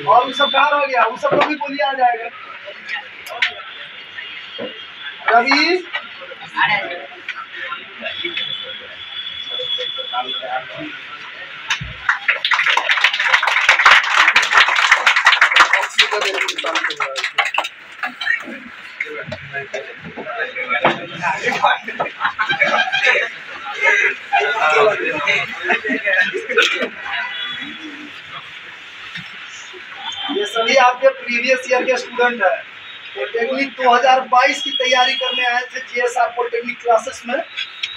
और वो सब कहाँ हो गया? वो सब कभी बोलिए आ जाएगा। रवि ये सभी आपके प्रीवियस ईयर के स्टूडेंट हैं। पॉलिटेक्निक 2022 की तैयारी करने आए थे जीएसआर पॉलिटेक्निक क्लासेस में,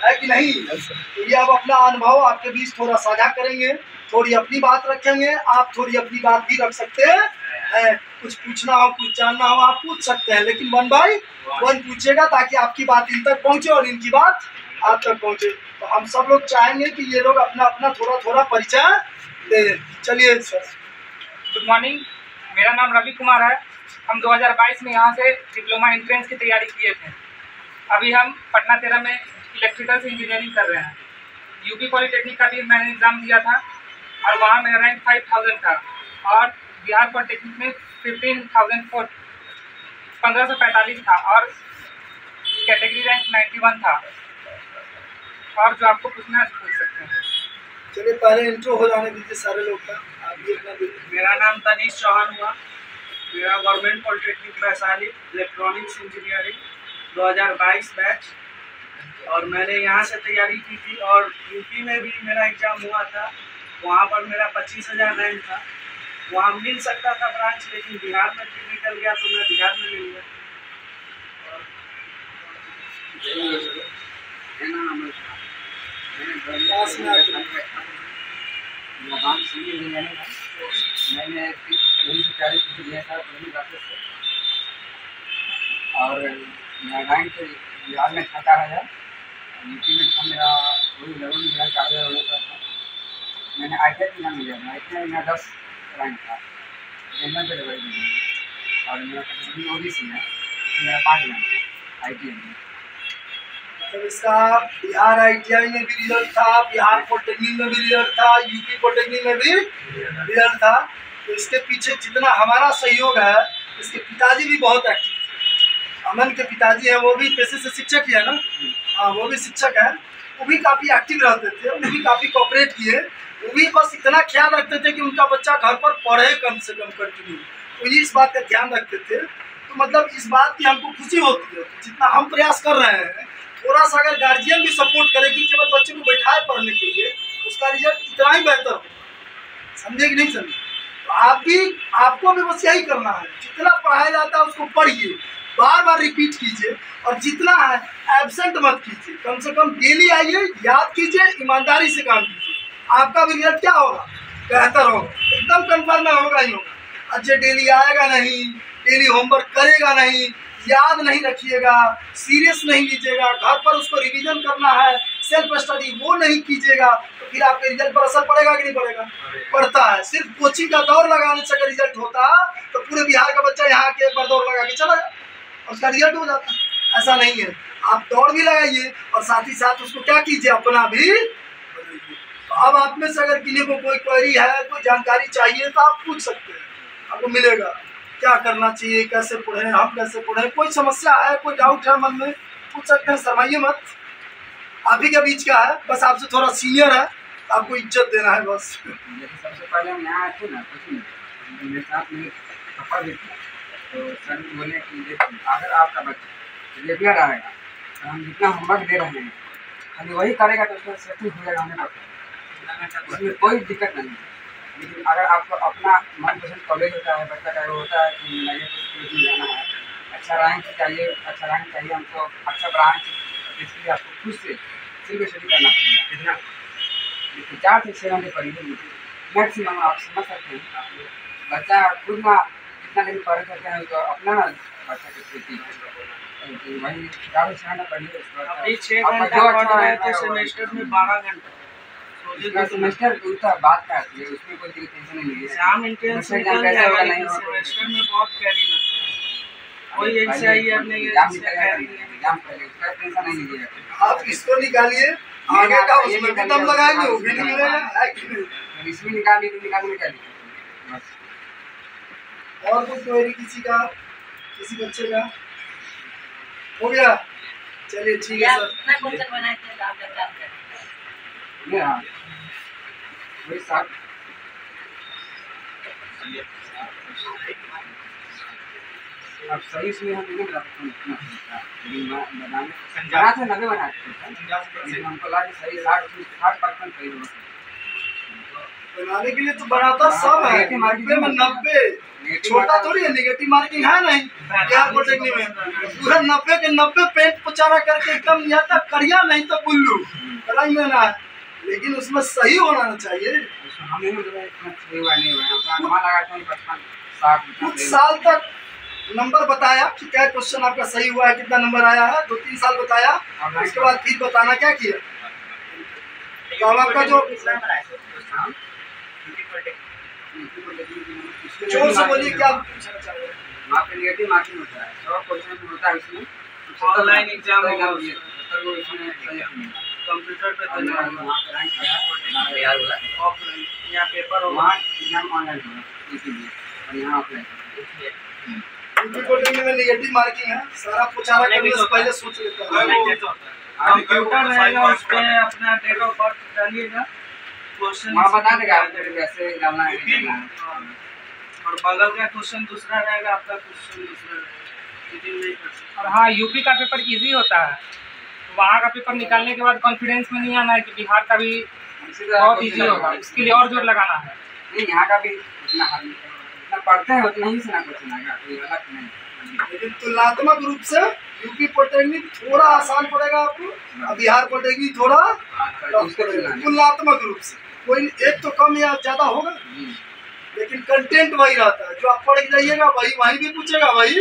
है कि नहीं? तो ये अब अपना अनुभव आपके बीच थोड़ा साझा करेंगे, थोड़ी अपनी बात रखेंगे, आप थोड़ी अपनी बात भी रख सकते हैं। कुछ पूछना हो, कुछ जानना हो, आप पूछ सकते हैं, लेकिन 1 बाय 1 पूछेगा ताकि आपकी बात इन तक पहुँचे और इनकी बात आप तक पहुँचे। तो हम सब लोग चाहेंगे कि ये लोग अपना अपना थोड़ा थोड़ा परिचय दें। चलिए सर। गुड मॉर्निंग, मेरा नाम रवि कुमार है। हम 2022 में यहाँ से डिप्लोमा एंट्रेंस की तैयारी किए थे। अभी हम पटना 13 में इलेक्ट्रिकल से इंजीनियरिंग कर रहे हैं। यूपी पॉलिटेक्निक का भी मैंने एग्ज़ाम दिया था और वहाँ मेरा रैंक 5000 था और बिहार पॉलिटेक्निक में 1545 था और कैटेगरी रैंक 91 था। और जो आपको पूछना है पूछ सकते हैं। चलिए पहले इंट्रो हो जाने दीजिए सारे लोग का। मेरा नाम तनीश चौहान हुआ। मेरा government polytechnic Vaishali electronics engineering 2022 batch, और मैंने यहाँ से तैयारी की थी। और यूपी में भी मेरा एग्ज़ाम हुआ था, वहाँ पर मेरा 25,000 रैंक था। वहाँ मिल सकता था ब्रांच, लेकिन बिहार में भी निकल गया तो मैं बिहार में मिल गया। मैंने यही से तैयारी किया था वही क्लासेस से, और मेरा रैंक बिहार में था 4000, यूपी में था मेरा वही लेवल मेरा 4000 होता था। मैंने ITI में नाम लिया था, ITI में मेरा 10 रैंक था जनरल के लेवल में, और मेरा कैटेगरी OBC है, मेरा 5 रैंक था ITI में। तो इसका बिहार ITI में भी रिजल्ट था, बिहार पॉलिटेक्निक में भी रिजल्ट था, यूपी पॉलिटेक्निक में भी रिजल्ट था। तो इसके पीछे जितना हमारा सहयोग है, इसके पिताजी भी बहुत एक्टिव थे। अमन के पिताजी हैं, वो भी पैसे से शिक्षक ही है ना। हाँ, वो भी शिक्षक है। वो भी काफ़ी एक्टिव रहते थे, वो भी काफ़ी कोऑपरेट किए। वो भी बस इतना ख्याल रखते थे कि उनका बच्चा घर पर पढ़े कम से कम कंटिन्यू, तो ये इस बात का ध्यान रखते थे। तो मतलब इस बात की हमको खुशी होती है जितना हम प्रयास कर रहे हैं, थोड़ा सा अगर गार्जियन भी सपोर्ट करे कि केवल बच्चे को बैठाए पढ़ने के लिए, उसका रिजल्ट इतना ही बेहतर हो। समझे कि नहीं समझे? तो आपको भी बस यही करना है, जितना पढ़ाया जाता है उसको पढ़िए, बार बार रिपीट कीजिए, और जितना है एब्सेंट मत कीजिए। कम से कम डेली आइए, याद कीजिए, ईमानदारी से काम कीजिए। आपका भी रिजल्ट क्या होगा? बेहतर होगा, एकदम कन्फर्म होगा ही होगा। अच्छे डेली आएगा नहीं, डेली होमवर्क करेगा नहीं, याद नहीं रखिएगा, सीरियस नहीं लीजिएगा, घर पर उसको रिवीजन करना है, सेल्फ स्टडी वो नहीं कीजिएगा, तो फिर आपके रिजल्ट पर असर पड़ेगा कि नहीं पड़ेगा? पड़ता है। सिर्फ कोचिंग का दौर लगाने से अगर रिजल्ट होता तो पूरे बिहार का बच्चा यहाँ के एक बार दौड़ लगा के चला जाए और उसका रिजल्ट हो जाता। ऐसा नहीं है, आप दौड़ भी लगाइए और साथ ही साथ उसको क्या कीजिए, अपना भी बनाइए। तो अब आप में से अगर किसी को कोई क्वेरी है, कोई जानकारी चाहिए तो आप पूछ सकते हैं, आपको मिलेगा। क्या करना चाहिए, कैसे पढ़ें, हम कैसे पढ़ें, कोई समस्या है, कोई डाउट है मन में, पूछ सकते हैं, शर्माइए मत। आप ही के बीच का है, बस आपसे थोड़ा सीनियर है, आपको इज्जत देना है बस। सबसे पहले हम यहाँ आए थे ना, कुछ मेरे साथ मेरे पापा भी थे, तो सर बोले कि अगर आपका बच्चा रेगुलर आएगा तो हम जितना होमवर्क दे रहे हैं खाली वही करेगा तो उसका सेटिंग हो जाएगा, हमें पता है, उसमें कोई दिक्कत नहीं है। लेकिन अगर आपको अपना मनपसंद कॉलेज होता है, बच्चा का होता है कि मुझे कुछ में जाना है, अच्छा रैंक चाहिए हमको, अच्छा ब्रांच, इसलिए आपको खुद से सिर्फ स्टडी करना पड़ेगा। कितना 4 से 6 घंटे पढ़िए मैक्सिमम, आप समझ सकते हैं। बच्चा खुद ना जितना दिन पढ़ सकते हैं तो अपना ना बच्चा की खेती वही 4 से 6 घंटा पढ़िए। अभी 6 घंटा पढ़ रहे तो सेमेस्टर में 12 घंटा सेमेस्टर उनका बात का है, उसमें कोई टेंशन नहीं है। एग्जाम इंटेंस निकल जाएगा, लेकिन सेमेस्टर में बहुत कैरी लगता है। कोई ऐसा ही है नहीं एग्जाम है, निकलेगा, एग्जाम पहले उसका टेंशन नहीं लीजिएगा। आप इसको निकालिए, आगे का उसमें भी दम लगाएंगे, वो भी नहीं मिलेगा, है कि नहीं? इसमें निकालिए तो निकालने का बस। और कुछ क्वेरी किसी का, किसी बच्चे का हो गया? चलिए ठीक है सर। ये हाँ वही साथ अब सही इसमें हम नहीं बता सकते इतना लेकिन बनाने से नब्बे बनाते हैं, लेकिन हमको लगा कि सही 60% सही होगा। बनाने के लिए तो बनाता सब है, 90 में 90 छोटा थोड़ी है, नेगेटिव मार्किंग है नहीं बिहार पॉलिटेक्निक में। पूरा 90 के 90 पेंट पुचारा करके एकदम यहाँ तक करिया नहीं तो बुल्लू पढ़ाई में ना है, लेकिन उसमें सही होना चाहिए। हम नहीं इतना सही हुआ नहीं हुआ, अपना अनुमान लगाते हैं 55-60 कुछ साल तक नंबर बताया कि क्या क्वेश्चन आपका सही हुआ है, कितना नंबर आया है, 2-3 साल बताया, उसके बाद फिर बताना क्या किया। तो अब आपका जो जोर से बोलिए क्या पूछना चाह रहे हैं? वहाँ पे नेगेटिव मार्किंग होता है, 100% होता है इसमें। ऑनलाइन एग्जाम होगा तो वो इसमें सही है। कंप्यूटर पे देना होगा, वहाँ पे रैंक आया ऑफलाइन यहाँ पेपर होगा। वहाँ एग्जाम ऑनलाइन होगा इसीलिए, और यहाँ ऑफलाइन। यूपी पॉलिटेक्निक में नेगेटिव मार्किंग है, सारा पुचारा करने से पहले सोच लेता है। कंप्यूटर रहेगा, उस पे अपना डेट ऑफ बर्थ डालिएगा, क्वेश्चन वहाँ बता देगा आपको कैसे डालना है, नहीं डालना है। और बगल का क्वेश्चन दूसरा रहेगा, आपका क्वेश्चन दूसरा रहेगा, चीटिंग नहीं कर सकते। और हाँ, यूपी का पेपर इजी होता है, वहाँ का पेपर निकालने के बाद कॉन्फिडेंस में नहीं आना है कि बिहार का भी बहुत इजी होगा, इसके लिए और जोर लगाना है। नहीं यहाँ का भी उतना हाल नहीं है, जितना पढ़ते हैं उतना ही सुना क्वेश्चन आएगा, कोई अलग नहीं। लेकिन तुलनात्मक रूप से यूपी पॉलिटेक्निक थोड़ा आसान पड़ेगा आपको, और बिहार पॉलिटेक्निक थोड़ा टफ पड़ेगा तुलनात्मक रूप से। कोई एक तो कम या ज्यादा होगा, लेकिन कंटेंट वही रहता है, जो आप पढ़ के जाइएगा वही वहीं भी पूछेगा, वही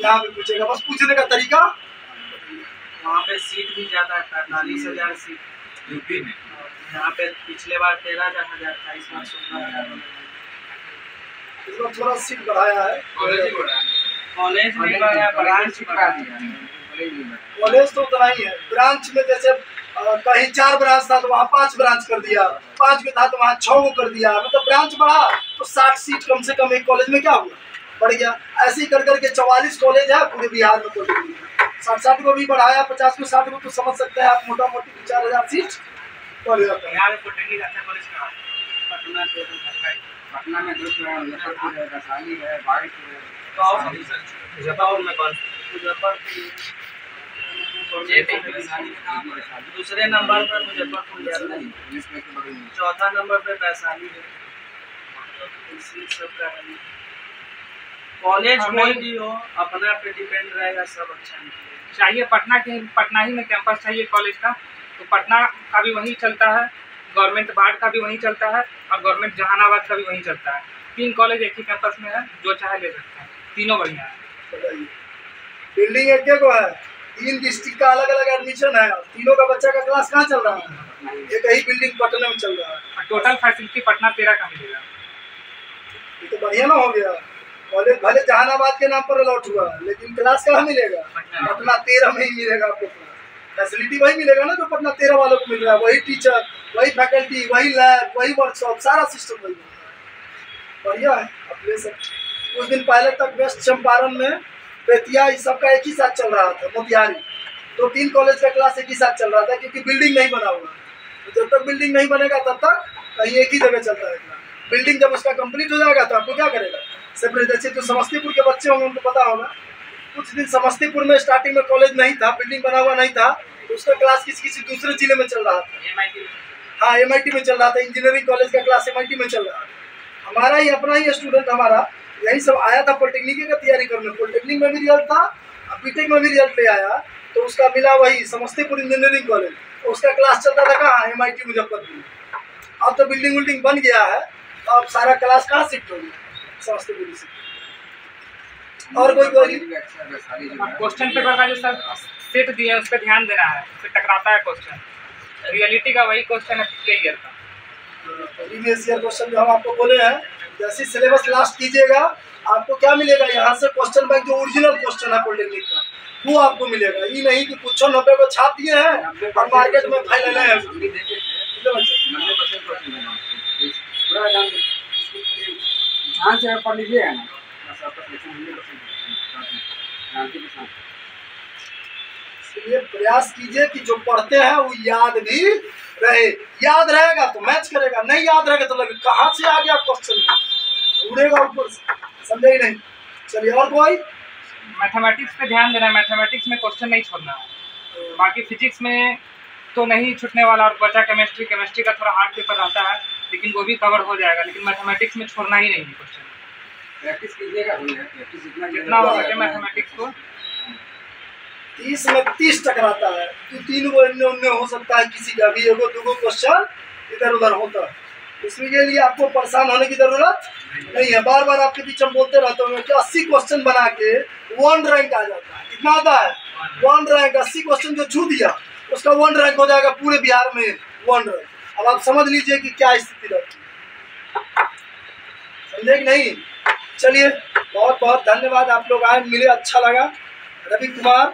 यहाँ भी पूछेगा, बस पूछने का तरीका। वहाँ पे सीट भी ज़्यादा है, 45,000 सीट यूपी में। यहाँ पे पिछले बार 13,000 था, इस बार 16,000। इस बार थोड़ा सीट बढ़ाया है, कॉलेज में बढ़ाया, ब्रांच बढ़ा दिया। कॉलेज तो उतना ही है, ब्रांच में जैसे कहीं 4 ब्रांच था तो वहाँ 5 ब्रांच कर दिया, 5 में था तो वहाँ 6 को कर दिया, मतलब ब्रांच बढ़ा तो 60 सीट कम से कम एक कॉलेज में क्या हुआ, बढ़ गया। ऐसे ही कर करके 44 कॉलेज है पूरे बिहार में, कॉलेज 60 को भी बढ़ाया, 50 में 60 को, तो समझ सकते हैं आप मोटा मोटी 4,000 सीट कॉलेज होता है। पटना में जो है मुजफ्फरपुर है, वैशाली है, भागलपुर है। मुजफ्फरपुर में कौन? दूसरे नंबर पर मुजफ्फरपुर जाता है, चौथा नंबर पे वैशाली है। कॉलेज कोई भी हो, अपना पे डिपेंड रहेगा, सब अच्छा निकलेगा। चाहिए पटना ही में कैंपस चाहिए कॉलेज का, तो पटना का भी वही चलता है, गवर्नमेंट बाढ़ का भी वहीं चलता है, और गवर्नमेंट जहानाबाद का भी वहीं चलता है। 3 कॉलेज एक ही कैंपस में है, जो चाहे ले सकते हैं, तीनों बढ़िया है। बिल्डिंग एक को है, 3 डिस्ट्रिक्ट का अलग अलग एडमिशन है, तीनों का बच्चा का क्लास कहाँ चल रहा है, एक ही बिल्डिंग पटना में चल रहा है। और टोटल फैसिलिटी पटना 13 का मिलेगा। ये तो बढ़िया ना हो गया, कॉलेज भले जहानाबाद के नाम पर अलॉट हुआ, लेकिन क्लास कहाँ मिलेगा, पटना 13 में ही मिलेगा आपको। फैसिलिटी वही मिलेगा ना जो पटना 13 वालों को मिल रहा है, वही टीचर, वही फैकल्टी, वही लैब, वही वर्कशॉप, सारा सिस्टम वही बढ़िया है। अब ले सकते, कुछ दिन पहले तक वेस्ट चंपारण में बेतिया इस सब का एक ही साथ चल रहा था, मोतिहारी, तो 3 कॉलेज का क्लास एक ही साथ चल रहा था, क्योंकि बिल्डिंग नहीं बना हुआ। तो जब तक बिल्डिंग नहीं बनेगा तब तक कहीं एक ही जगह चलता रहेगा। बिल्डिंग जब उसका कंप्लीट हो जाएगा तो आपको क्या करेगा, सेपरेट। जैसे जो समस्तीपुर के बच्चे होंगे उनको पता होगा, कुछ दिन समस्तीपुर में स्टार्टिंग में कॉलेज नहीं था, बिल्डिंग बना हुआ नहीं था, तो उसका क्लास किसी दूसरे जिले में चल रहा था। हाँ, MIT में चल रहा था, इंजीनियरिंग कॉलेज का क्लास MIT में चल रहा था। हमारा ही अपना ही स्टूडेंट हमारा यही सब आया था पॉलिटेक्निक का तैयारी करने, पॉलिटेक्निक में भी रिजल्ट था, बीटेक में भी रिजल्ट ले आया, तो उसका मिला वही समस्तीपुर इंजीनियरिंग कॉलेज, तो उसका क्लास चलता था कहाँ, MIT मुजफ्फरपुर। अब तो बिल्डिंग विल्डिंग बन गया है, तो अब सारा क्लास कहाँ शिफ्ट हो गया, समस्तीपुर से। और कोई क्वेश्चन पेपर का जो सर सेट दिया है उस पर ध्यान देना है, उससे टकराता है क्वेश्चन, रियलिटी का वही क्वेश्चन है पिछले ईयर का। प्रीवियस ईयर क्वेश्चन जो हम आपको बोले हैं जैसे सिलेबस लास्ट कीजिएगा आपको क्या मिलेगा, यहाँ से क्वेश्चन बैंक जो ओरिजिनल क्वेश्चन है पॉलिटेक्निक का वो आपको मिलेगा। ये नहीं कि कुछ 90 को छाप दिए हैं और मार्केट में फैले हैं। ध्यान से पढ़ लीजिएगा ना, बस आपका इसलिए प्रयास कीजिए कि जो पढ़ते हैं वो याद भी रहे। याद रहेगा तो मैच करेगा, नहीं याद रहेगा तो लगे कहाँ से आ गया क्वेश्चन, उड़ेगा ऊपर से, समझे ही नहीं। चलिए और कोई मैथमेटिक्स पे ध्यान देना है, मैथमेटिक्स में क्वेश्चन नहीं छोड़ना है। बाकी फिजिक्स में तो नहीं छूटने वाला, और बचा केमिस्ट्री, केमिस्ट्री का थोड़ा हार्ड पेपर रहता है लेकिन वो भी कवर हो जाएगा। लेकिन मैथमेटिक्स में छोड़ना ही नहीं है क्वेश्चन, प्रैक्टिस कीजिएगा, प्रैक्टिस जितना हो सके मैथमेटिक्स को। 30 में 30 टकराता है तो 3 गो इन्ने उन्ने हो सकता है, किसी का भी एगो दूगो क्वेश्चन इधर उधर होता है। इसके लिए आपको परेशान होने की जरूरत नहीं है। बार बार आपके बीच हम बोलते रहते हैं कि 80 क्वेश्चन बना के 1 रैंक आ जाता है। कितना आता है 1 रैंक। 80 क्वेश्चन जो छू दिया उसका 1 रैंक हो जाएगा पूरे बिहार में 1 रैंक। अब आप समझ लीजिए कि क्या स्थिति रहती है, समझे कि नहीं। चलिए बहुत बहुत धन्यवाद, आप लोग आए मिले, अच्छा लगा। रवि कुमार,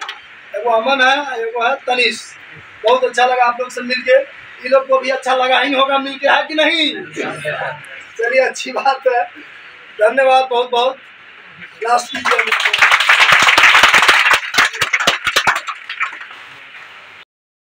एगो अमन है, एगो है तनिष, बहुत अच्छा लगा आप लोग से मिलके। ये लोग को भी अच्छा लगा ही होगा मिलके, है कि नहीं। चलिए अच्छी बात है, धन्यवाद बहुत बहुत। लास्ट कीजिए।